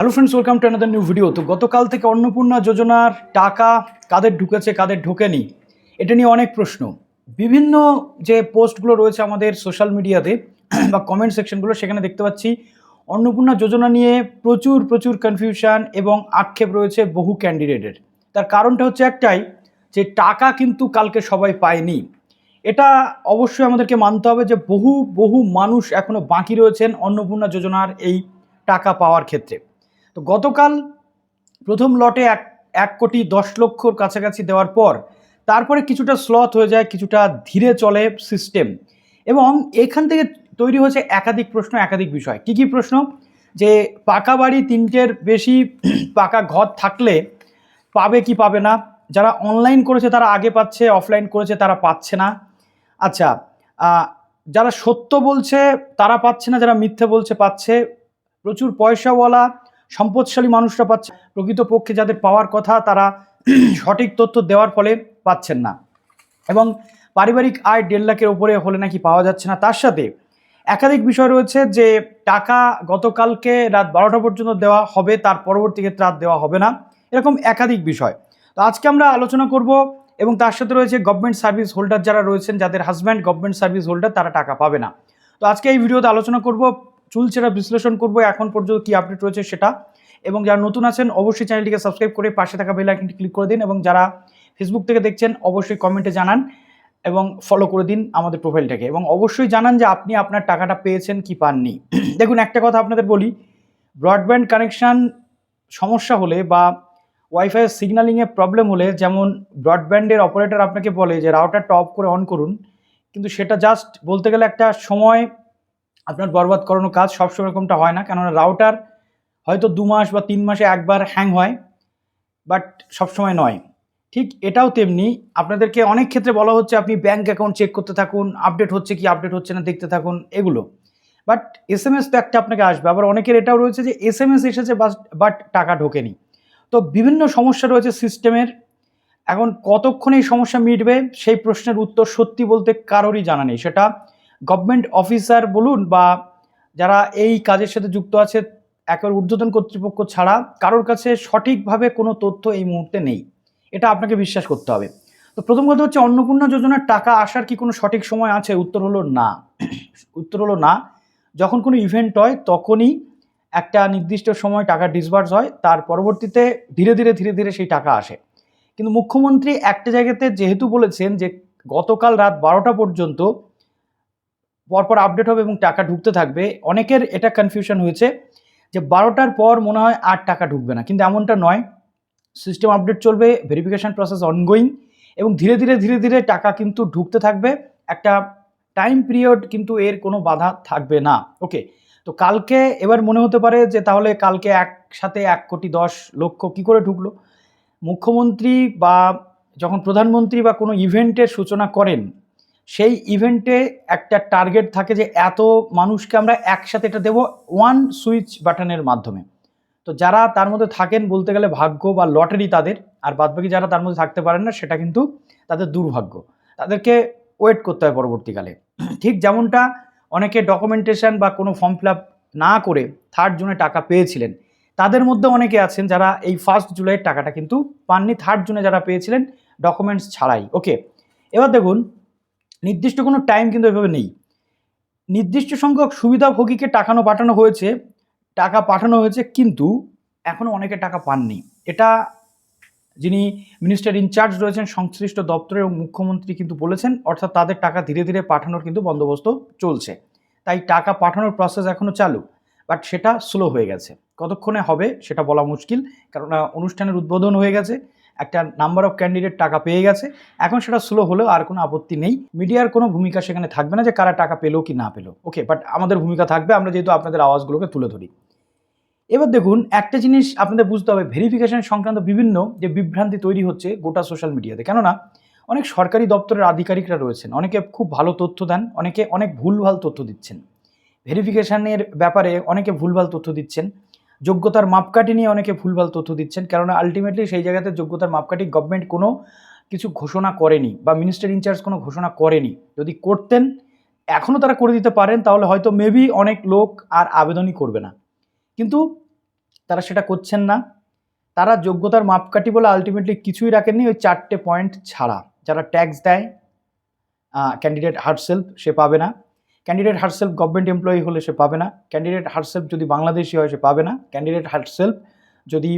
Hello friends, welcome to another new video. তো গতকাল থেকে অন্নপূর্ণা যোজনার টাকা কাদের ঢুকেছে কাদের ঢোকেনি এটা নিয়ে অনেক প্রশ্ন। বিভিন্ন যে পোস্টগুলো রয়েছে আমাদের সোশ্যাল মিডিয়াতে বা কমেন্ট সেকশনগুলো, সেখানে দেখতে পাচ্ছি অন্নপূর্ণা যোজনা নিয়ে প্রচুর প্রচুর কনফিউশন এবং আক্ষেপ রয়েছে বহু ক্যান্ডিডেটের। তার কারণটা হচ্ছে একটাই, যে টাকা কিন্তু কালকে সবাই পায়নি। এটা অবশ্যই আমাদেরকে মানতে হবে যে বহু বহু মানুষ এখনও বাকি রয়েছেন অন্নপূর্ণা যোজনার এই টাকা পাওয়ার ক্ষেত্রে। তো গতকাল প্রথম লটে 1,10,00,000 কাছাকাছি দেওয়ার পর তারপরে কিছুটা স্লথ হয়ে যায়, কিছুটা ধীরে চলে সিস্টেম, এবং এখান থেকে তৈরি হয়েছে একাধিক প্রশ্ন, একাধিক বিষয়। কি কি প্রশ্ন? যে পাকা বাড়ি 3টের বেশি পাকা ঘর থাকলে পাবে কি পাবে না? যারা অনলাইন করেছে তারা আগে পাচ্ছে, অফলাইন করেছে তারা পাচ্ছে না। আচ্ছা, যারা সত্য বলছে তারা পাচ্ছে না, যারা মিথ্যে বলছে পাচ্ছে। প্রচুর পয়সাওয়ালা সম্পদশালী মানুষরা পাচ্ছে, প্রকৃতপক্ষে যাদের পাওয়ার কথা তারা সঠিক তথ্য দেওয়ার ফলে পাচ্ছেন না। এবং পারিবারিক আয় 1.5 লাখের উপরে হলে নাকি পাওয়া যাচ্ছে না। তার সাথে একাধিক বিষয় রয়েছে যে টাকা গতকালকে রাত 12টা পর্যন্ত দেওয়া হবে, তার পরবর্তী ক্ষেত্রে রাত দেওয়া হবে না, এরকম একাধিক বিষয়। তো আজকে আমরা আলোচনা করব, এবং তার সাথে রয়েছে গভর্নমেন্ট সার্ভিস হোল্ডার যারা রয়েছেন, যাদের হাজব্যান্ড গভর্নমেন্ট সার্ভিস হোল্ডার, তারা টাকা পাবে না। তো আজকে এই ভিডিওতে আলোচনা করব, চুলচেরা বিশ্লেষণ করব এখন পর্যন্ত কি আপডেট রয়েছে সেটা। এবং যারা নতুন আছেন অবশ্যই চ্যানেলটিকে সাবস্ক্রাইব করে পাশে থাকা বেল আইকনটি ক্লিক করে দিন, এবং যারা ফেসবুক থেকে দেখছেন অবশ্যই কমেন্টে জানান এবং ফলো করে দিন আমাদের প্রোফাইলটাকে, এবং অবশ্যই জানান যে আপনি আপনার টাকাটা পেয়েছেন কি পাননি। দেখুন, একটা কথা আপনাদের বলি, ব্রডব্যান্ড কানেকশান সমস্যা হলে বা ওয়াইফাই সিগন্যালিংয়ে প্রবলেম হলে, যেমন ব্রডব্যান্ডের অপারেটর আপনাকে বলে যে রাউটারটা অফ করে অন করুন, কিন্তু সেটা জাস্ট বলতে গেলে একটা সময় আপনার বরবাদ করানো কাজ। সবসময় এরকমটা হয় না, কেননা রাউটার হয়তো 2 মাস বা 3 মাসে একবার হ্যাং হয়, বাট সবসময় নয়। ঠিক এটাও তেমনি, আপনাদেরকে অনেক ক্ষেত্রে বলা হচ্ছে আপনি ব্যাঙ্ক অ্যাকাউন্ট চেক করতে থাকুন, আপডেট হচ্ছে কি আপডেট হচ্ছে না দেখতে থাকুন, এগুলো। বাট এসএমএস তো একটা আপনাকে আসবে। আবার অনেকের এটাও রয়েছে যে এসএমএস এসেছে বাট টাকা ঢোকেনি। তো বিভিন্ন সমস্যা রয়েছে সিস্টেমের। এখন কতক্ষণে এই সমস্যা মিটবে সেই প্রশ্নের উত্তর সত্যি বলতে কারোরই জানা নেই। সেটা গভর্নমেন্ট অফিসার বলুন বা যারা এই কাজের সাথে যুক্ত আছে, একেবারে ঊর্ধ্বতন কর্তৃপক্ষ ছাড়া কারোর কাছে সঠিকভাবে কোনো তথ্য এই মুহূর্তে নেই। এটা আপনাকে বিশ্বাস করতে হবে। তো প্রথম কথা হচ্ছে, অন্নপূর্ণা যোজনার টাকা আসার কি কোনো সঠিক সময় আছে? উত্তর হলো না। উত্তর হলো না। যখন কোনো ইভেন্ট হয় তখনই একটা নির্দিষ্ট সময় টাকা ডিসবার্স হয়, তার পরবর্তীতে ধীরে ধীরে ধীরে ধীরে সেই টাকা আসে। কিন্তু মুখ্যমন্ত্রী একটা জায়গাতে যেহেতু বলেছেন যে গতকাল রাত 12টা পর্যন্ত পরপর আপডেট হবে এবং টাকা ঢুকতে থাকবে, অনেকের এটা কনফিউশন হয়েছে যে 12টার পর মনে হয় আর টাকা ঢুকবে না, কিন্তু এমনটা নয়। সিস্টেম আপডেট চলবে, ভেরিফিকেশান প্রসেস অনগোয়িং, এবং ধীরে ধীরে ধীরে ধীরে টাকা কিন্তু ঢুকতে থাকবে। একটা টাইম পিরিয়ড কিন্তু এর কোনো বাধা থাকবে না। ওকে, তো কালকে এবার মনে হতে পারে যে তাহলে কালকে একসাথে 1,10,00,000 কী করে ঢুকলো? মুখ্যমন্ত্রী বা যখন প্রধানমন্ত্রী বা কোনো ইভেন্টের সূচনা করেন, সেই ইভেন্টে একটা টার্গেট থাকে যে এত মানুষকে আমরা একসাথে এটা দেবো ওয়ান সুইচ বাটনের মাধ্যমে। তো যারা তার মধ্যে থাকেন বলতে গেলে ভাগ্য বা লটারি তাদের, আর বাদবাকি যারা তার মধ্যে থাকতে পারেন না সেটা কিন্তু তাদের দুর্ভাগ্য। তাদেরকে ওয়েট করতে হয় পরবর্তীকালে। ঠিক যেমনটা অনেকে ডকুমেন্টেশন বা কোনো ফর্ম ফিল আপ না করে 3rd জুনে টাকা পেয়েছিলেন, তাদের মধ্যে অনেকে আছেন যারা এই 1 জুলাইয়ের টাকাটা কিন্তু পাননি, 3rd জুনে যারা পেয়েছিলেন ডকুমেন্টস ছাড়াই। ওকে, এবার দেখুন, নির্দিষ্ট কোনো টাইম কিন্তু এভাবে নেই। নির্দিষ্ট সংখ্যক সুবিধাভোগীকে টাকা পাঠানো হয়েছে, কিন্তু এখনও অনেকে টাকা পাননি। এটা যিনি মিনিস্টার ইনচার্জ রয়েছেন সংশ্লিষ্ট দপ্তরে এবং মুখ্যমন্ত্রী কিন্তু বলেছেন, অর্থাৎ তাদের টাকা ধীরে ধীরে পাঠানোর কিন্তু বন্দোবস্ত চলছে। তাই টাকা পাঠানোর প্রসেস এখনও চালু, বাট সেটা স্লো হয়ে গেছে। কতক্ষণে হবে সেটা বলা মুশকিল, কারণ অনুষ্ঠানের উদ্বোধন হয়ে গেছে, একটা নাম্বার অফ ক্যান্ডিডেট টাকা পেয়ে গেছে। এখন সেটা স্লো হলেও আর কোনো আপত্তি নেই। মিডিয়ার কোনো ভূমিকা সেখানে থাকবে না যে কারা টাকা পেলো কি না পেলো। ওকে, বাট আমাদের ভূমিকা থাকবে, আমরা যেহেতু আপনাদের আওয়াজগুলোকে তুলে ধরি। এবার দেখুন, একটা জিনিস আপনাদের বুঝতে হবে, ভেরিফিকেশন সংক্রান্ত বিভিন্ন যে বিভ্রান্তি তৈরি হচ্ছে গোটা সোশ্যাল মিডিয়াতে। কেননা অনেক সরকারি দপ্তরের আধিকারিকরা রয়েছেন, অনেকে খুব ভালো তথ্য দেন, অনেকে অনেক ভুলভাল তথ্য দিচ্ছেন। ভেরিফিকেশানের ব্যাপারে অনেকে ভুলভাল তথ্য দিচ্ছেন, যোগ্যতার মাপকাঠি নিয়ে অনেকে ভুলভাল তথ্য দিচ্ছেন, কেননা আলটিমেটলি সেই জায়গাতে যোগ্যতার মাপকাঠি গভর্নমেন্ট কোনো কিছু ঘোষণা করেনি বা মিনিস্টার ইনচার্জ কোনো ঘোষণা করেনি। যদি করতেন, এখনও তারা করে দিতে পারেন, তাহলে হয়তো মেবি অনেক লোক আর আবেদনই করবে না। কিন্তু তারা সেটা করছেন না। তারা যোগ্যতার মাপকাঠি বলে আলটিমেটলি কিছুই রাখেননি, ওই 4টে পয়েন্ট ছাড়া। যারা ট্যাক্স দেয়, ক্যান্ডিডেট হারসেলফ সে পাবে না, ক্যান্ডিডেট হারসেলফ গভর্নমেন্ট এমপ্লয়ি হলে সে পাবে না, ক্যান্ডিডেট হারসেলফ যদি বাংলাদেশি হয় সে পাবে না, ক্যান্ডিডেট হারসেলফ যদি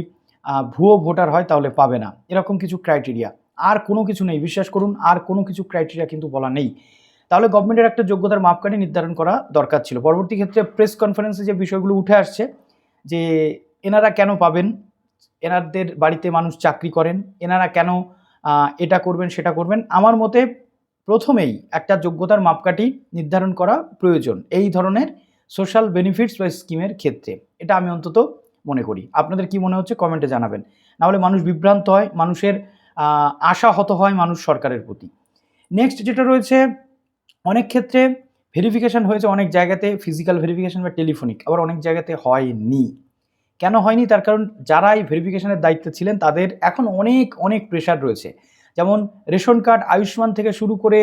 ভুয়ো ভোটার হয় তাহলে পাবে না। এরকম কিছু ক্রাইটেরিয়া, আর কোনো কিছু নেই, বিশ্বাস করুন, আর কোনো কিছু ক্রাইটেরিয়া কিন্তু বলা নেই। তাহলে গভর্নমেন্টের একটা যোগ্যতার মাপকাঠি নির্ধারণ করা দরকার ছিল। পরবর্তী ক্ষেত্রে প্রেস কনফারেন্সে যে বিষয়গুলো উঠে আসছে যে এনারা কেন পাবেন, এনাদের বাড়িতে মানুষ চাকরি করেন, এনারা কেন এটা করবেন সেটা করবেন, আমার মতে প্রথমেই একটা যোগ্যতার মাপকাঠি নির্ধারণ করা প্রয়োজন এই ধরনের সোশ্যাল বেনিফিটস বা স্কিমের ক্ষেত্রে। এটা আমি অন্তত মনে করি। আপনাদের কি মনে হচ্ছে কমেন্টে জানাবেন। নাহলে মানুষ বিভ্রান্ত হয়, মানুষের আশাহত হয় মানুষ সরকারের প্রতি। নেক্সট যেটা রয়েছে, অনেক ক্ষেত্রে ভেরিফিকেশান হয়েছে অনেক জায়গাতে, ফিজিক্যাল ভেরিফিকেশান বা টেলিফোনিক, আবার অনেক জায়গাতে হয়নি। কেন হয়নি? তার কারণ যারা এই ভেরিফিকেশানের দায়িত্বে ছিলেন তাদের এখন অনেক অনেক প্রেশার রয়েছে। যেমন রেশন কার্ড, আয়ুষ্মান থেকে শুরু করে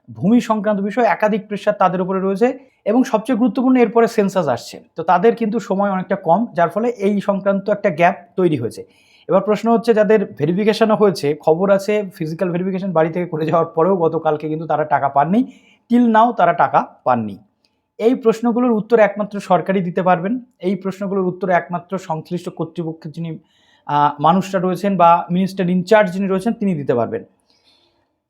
ভূমি সংক্রান্ত বিষয় একাধিক প্রেশার তাদের উপরে রয়েছে, এবং সবচেয়ে গুরুত্বপূর্ণ এরপরে সেন্সাস আসছে, তো তাদের কিন্তু সময় অনেকটা কম, যার ফলে এই সংক্রান্ত একটা গ্যাপ তৈরি হয়েছে। এবার প্রশ্ন হচ্ছে, যাদের ভেরিফিকেশানও হয়েছে, খবর আছে ফিজিক্যাল ভেরিফিকেশান বাড়ি থেকে করে যাওয়ার পরেও গতকালকে কিন্তু তারা টাকা পাননি, টিল নাও তারা টাকা পাননি। এই প্রশ্নগুলোর উত্তর একমাত্র সরকারই দিতে পারবেন। এই প্রশ্নগুলোর উত্তর একমাত্র সংশ্লিষ্ট কর্তৃপক্ষের যিনি মানুষরা রয়েছেন বা মিনিস্টার ইনচার্জ যিনি রয়েছেন তিনি দিতে পারবেন।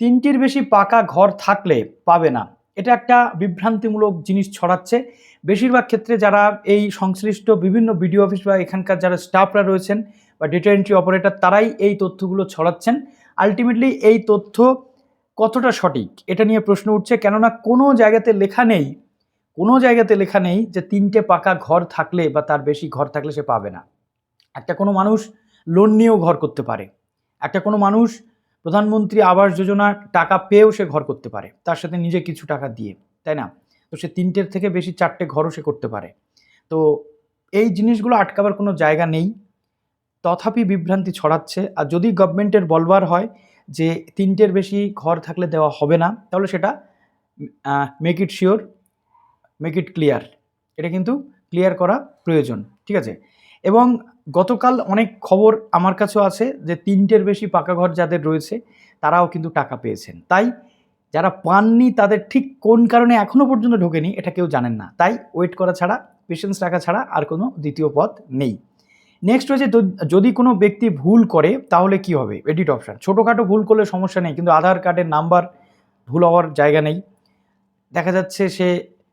3টির বেশি পাকা ঘর থাকলে পাবে না, এটা একটা বিভ্রান্তিমূলক জিনিস ছড়াচ্ছে। বেশিরভাগ ক্ষেত্রে যারা এই সংশ্লিষ্ট বিভিন্ন বিডিও অফিস বা এখানকার যারা স্টাফরা রয়েছেন বা ডেটা এন্ট্রি অপারেটর, তারাই এই তথ্যগুলো ছড়াচ্ছেন। আলটিমেটলি এই তথ্য কতটা সঠিক এটা নিয়ে প্রশ্ন উঠছে, কেননা কোনো জায়গাতে লেখা নেই যে 3টে পাকা ঘর থাকলে বা তার বেশি ঘর থাকলে সে পাবে না। একটা কোনো মানুষ লোন নিয়েও ঘর করতে পারে, একটা কোনো মানুষ প্রধানমন্ত্রী আবাস যোজনা টাকা পেয়েও সে ঘর করতে পারে, তার সাথে নিজে কিছু টাকা দিয়ে, তাই না? তো সে 3টের থেকে বেশি 4টে ঘরও সে করতে পারে। তো এই জিনিসগুলো আটকাবার কোনো জায়গা নেই, তথাপি বিভ্রান্তি ছড়াচ্ছে। আর যদি গভর্নমেন্টের বলবার হয় যে 3টের বেশি ঘর থাকলে দেওয়া হবে না, তাহলে সেটা make it sure, make it clear, এটা কিন্তু ক্লিয়ার করা প্রয়োজন, ঠিক আছে? এবং গতকাল অনেক খবর আমার কাছেও আছে যে 3টের বেশি পাকা ঘর যাদের রয়েছে তারাও কিন্তু টাকা পেয়েছেন। তাই যারা পাননি তাদের ঠিক কোন কারণে এখনও পর্যন্ত ঢোকেনি এটা কেউ জানেন না। তাই ওয়েট করা ছাড়া, পেশেন্স রাখা ছাড়া আর কোনো দ্বিতীয় পথ নেই। নেক্সট হচ্ছে, যদি কোনো ব্যক্তি ভুল করে তাহলে কি হবে? Edit option. ছোটোখাটো ভুল করলে সমস্যা নেই, কিন্তু আধার কার্ডের নাম্বার ভুল হওয়ার জায়গা নেই। দেখা যাচ্ছে সে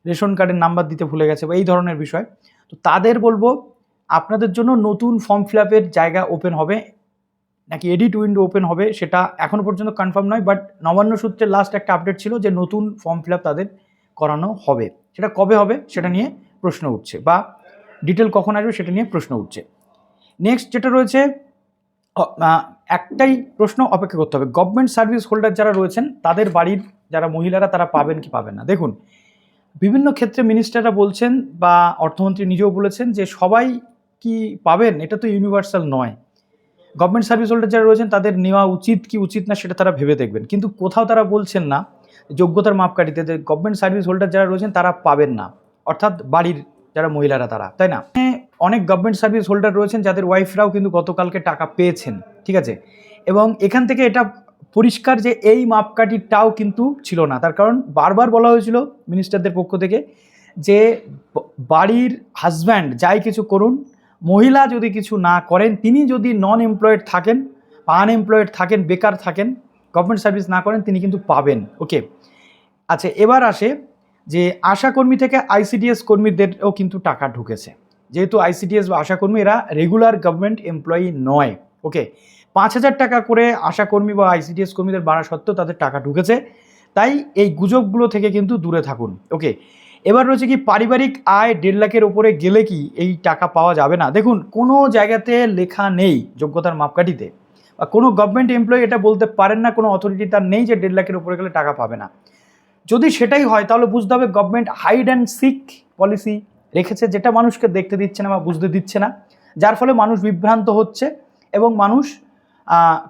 রেশন কার্ডের নাম্বার দিতে ভুলে গেছে বা এই ধরনের বিষয়, তো তাদের বলবো আপনাদের জন্য নতুন ফর্ম ফিল আপের জায়গা ওপেন হবে নাকি এডিট উইন্ডো ওপেন হবে সেটা এখনও পর্যন্ত কনফার্ম নয়, বাট নবান্ন সূত্রে লাস্ট একটা আপডেট ছিল যে নতুন ফর্ম ফিল আপ তাদের করানো হবে। সেটা কবে হবে সেটা নিয়ে প্রশ্ন উঠছে, বা ডিটেল কখন আসবে সেটা নিয়ে প্রশ্ন উঠছে। নেক্সট যেটা রয়েছে, একটাই প্রশ্ন অপেক্ষা করতে হবে, গভর্নমেন্ট সার্ভিস হোল্ডার যারা রয়েছেন তাদের বাড়ির যারা মহিলারা তারা পাবেন কি পাবেন না। দেখুন, বিভিন্ন ক্ষেত্রে মিনিস্টাররা বলছেন বা অর্থমন্ত্রী নিজেও বলেছেন যে সবাই কি পাবেন, এটা তো ইউনিভার্সাল নয়। গভর্নমেন্ট সার্ভিস হোল্ডার যারা রয়েছেন তাদের নেওয়া উচিত কি উচিত না সেটা তারা ভেবে দেখবেন, কিন্তু কোথাও তারা বলছেন না যোগ্যতার মাপকাঠিতে যে গভর্নমেন্ট সার্ভিস হোল্ডার যারা রয়েছেন তারা পাবেন না, অর্থাৎ বাড়ির যারা মহিলারা তারা, তাই না? অনেক গভর্নমেন্ট সার্ভিস হোল্ডার রয়েছেন যাদের ওয়াইফরাও কিন্তু গতকালকে টাকা পেয়েছেন, ঠিক আছে? এবং এখান থেকে এটা পরিষ্কার যে এই মাপকাঠিটাও কিন্তু ছিল না। তার কারণ বারবার বলা হয়েছিল মিনিস্টারদের পক্ষ থেকে যে বাড়ির হাজব্যান্ড যাই কিছু করুন, মহিলা যদি কিছু না করেন, তিনি যদি নন এমপ্লয়েড থাকেন বা আনএমপ্লয়েড থাকেন, বেকার থাকেন, গভর্নমেন্ট সার্ভিস না করেন, তিনি কিন্তু পাবেন। ওকে, আচ্ছা, এবার আসে যে আশাকর্মী থেকে আইসিডিএস কর্মীদেরও কিন্তু টাকা ঢুকেছে, যেহেতু আইসিডিএস বা আশাকর্মী এরা রেগুলার গভর্নমেন্ট এমপ্লয়ি নয়। ওকে, 5,000 টাকা করে আশাকর্মী বা আইসিডিএস কর্মীদের বাড়া সত্ত্বেও তাদের টাকা ঢুকেছে, তাই এই গুজবগুলো থেকে কিন্তু দূরে থাকুন। ওকে, এবার রয়েছে কি, পারিবারিক আয় 1.5 লাখের ওপরে গেলে কি এই টাকা পাওয়া যাবে না? দেখুন, কোনো জায়গাতে লেখা নেই যোগ্যতার মাপকাঠিতে, বা কোনো গভর্নমেন্ট এমপ্লয়ি এটা বলতে পারেন না, কোনো অথরিটি তার নেই যে 1.5 লাখের উপরে গেলে টাকা পাবে না। যদি সেটাই হয় তাহলে বুঝতে হবে government hide and seek policy রেখেছে, যেটা মানুষকে দেখতে দিচ্ছে না বা বুঝতে দিচ্ছে না, যার ফলে মানুষ বিভ্রান্ত হচ্ছে এবং মানুষ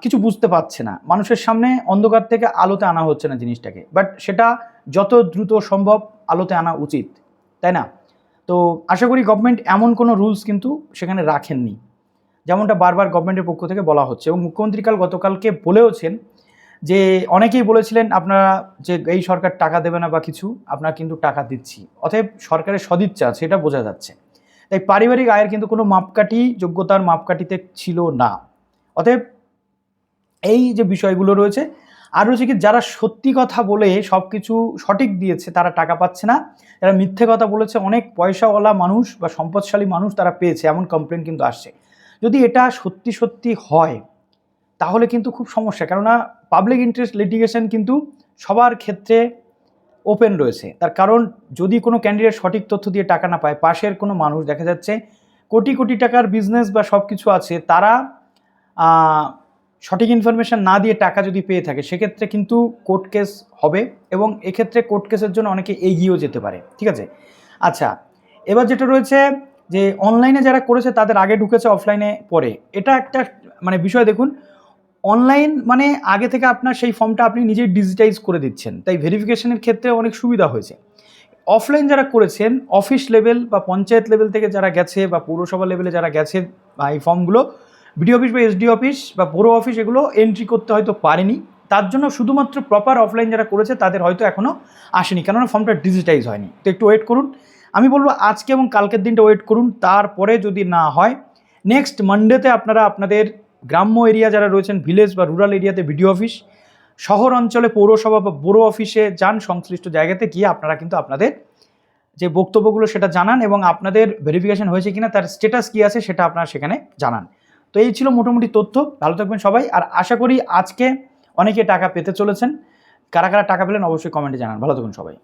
কিছু বুঝতে পারছে না। মানুষের সামনে অন্ধকার থেকে আলোতে আনা হচ্ছে না জিনিসটাকে, বাট সেটা যত দ্রুত সম্ভব আলোতে আনা উচিত, তাই না? তো আশা করি গভর্নমেন্ট এমন কোনো রুলস কিন্তু সেখানে রাখেননি। যেমনটা বারবার গভর্নমেন্টের পক্ষ থেকে বলা হচ্ছে। এবং মুখ্যমন্ত্রী গতকালকে বলেওছেন যে অনেকেই বলেছিলেন আপনারা যে এই সরকার টাকা দেবে না বা কিছু, আপনারা কিন্তু টাকা দিচ্ছি, অতএব সরকারের সদিচ্ছা আছে এটা বোঝা যাচ্ছে। তাই পারিবারিক আয়ের কিন্তু কোনো মাপকাঠি যোগ্যতার মাপকাঠিতে ছিল না। অতএব এই যে বিষয়গুলো রয়েছে, আর রয়েছে কি যারা সত্যি কথা বলে সব কিছু সঠিক দিয়েছে তারা টাকা পাচ্ছে না, যারা মিথ্যে কথা বলেছে অনেক পয়সাওয়ালা মানুষ বা সম্পদশালী মানুষ তারা পেয়েছে, এমন কমপ্লেন কিন্তু আসছে। যদি এটা সত্যি সত্যি হয় তাহলে কিন্তু খুব সমস্যা, কেননা পাবলিক ইন্টারেস্ট লিটিগেশন কিন্তু সবার ক্ষেত্রে ওপেন রয়েছে। তার কারণ যদি কোনো ক্যান্ডিডেট সঠিক তথ্য দিয়ে টাকা না পায়, পাশের কোনো মানুষ দেখা যাচ্ছে কোটি কোটি টাকার বিজনেস বা সব কিছু আছে, তারা সঠিক ইনফরমেশান না দিয়ে টাকা যদি পেয়ে থাকে সেক্ষেত্রে কিন্তু কোর্ট কেস হবে, এবং এক্ষেত্রে কোর্ট কেসের জন্য অনেকে এগিয়েও যেতে পারে। ঠিক আছে, আচ্ছা এবার যেটা রয়েছে যে অনলাইনে যারা করেছে তাদের আগে ঢুকেছে, অফলাইনে পরে, এটা একটা মানে বিষয়। দেখুন, অনলাইন মানে আগে থেকে আপনার সেই ফর্মটা আপনি নিজেই ডিজিটাইজ করে দিচ্ছেন, তাই ভেরিফিকেশনের ক্ষেত্রে অনেক সুবিধা হয়েছে। অফলাইন যারা করেছেন অফিস লেভেল বা পঞ্চায়েত লেভেল থেকে যারা গেছে বা পৌরসভা লেভেলে যারা গেছে, বা এই ফর্মগুলো বিডিও অফিস বা এসডি অফিস বা পৌর অফিস এগুলো এন্ট্রি করতে হয়তো পারেনি, তার জন্য শুধুমাত্র প্রপার অফলাইন যারা করেছে তাদের হয়তো এখনও আসেনি, কেননা ফর্মটা ডিজিটাইজ হয়নি। তো একটু ওয়েট করুন, আমি বলবো আজকে এবং কালকের দিনটা ওয়েট করুন, তারপরে যদি না হয় নেক্সট মানডেতে আপনারা আপনাদের গ্রাম্য এরিয়া যারা রয়েছেন, ভিলেজ বা রুরাল এরিয়াতে বিডিও অফিস, শহর অঞ্চলে পৌরসভা বা বড় অফিসে যান, সংশ্লিষ্ট জায়গাতে গিয়ে আপনারা কিন্তু আপনাদের যে বক্তব্যগুলো সেটা জানান, এবং আপনাদের ভেরিফিকেশন হয়েছে কিনা তার স্ট্যাটাস কী আছে সেটা আপনারা সেখানে জানান। তো এই ছিল মোটামুটি তথ্য। ভালো থাকবেন সবাই, আর আশা করি আজকে অনেকে টাকা পেতে চলেছেন। কারা কারা টাকা পেলেন অবশ্যই কমেন্টে জানান। ভালো থাকুন সবাই।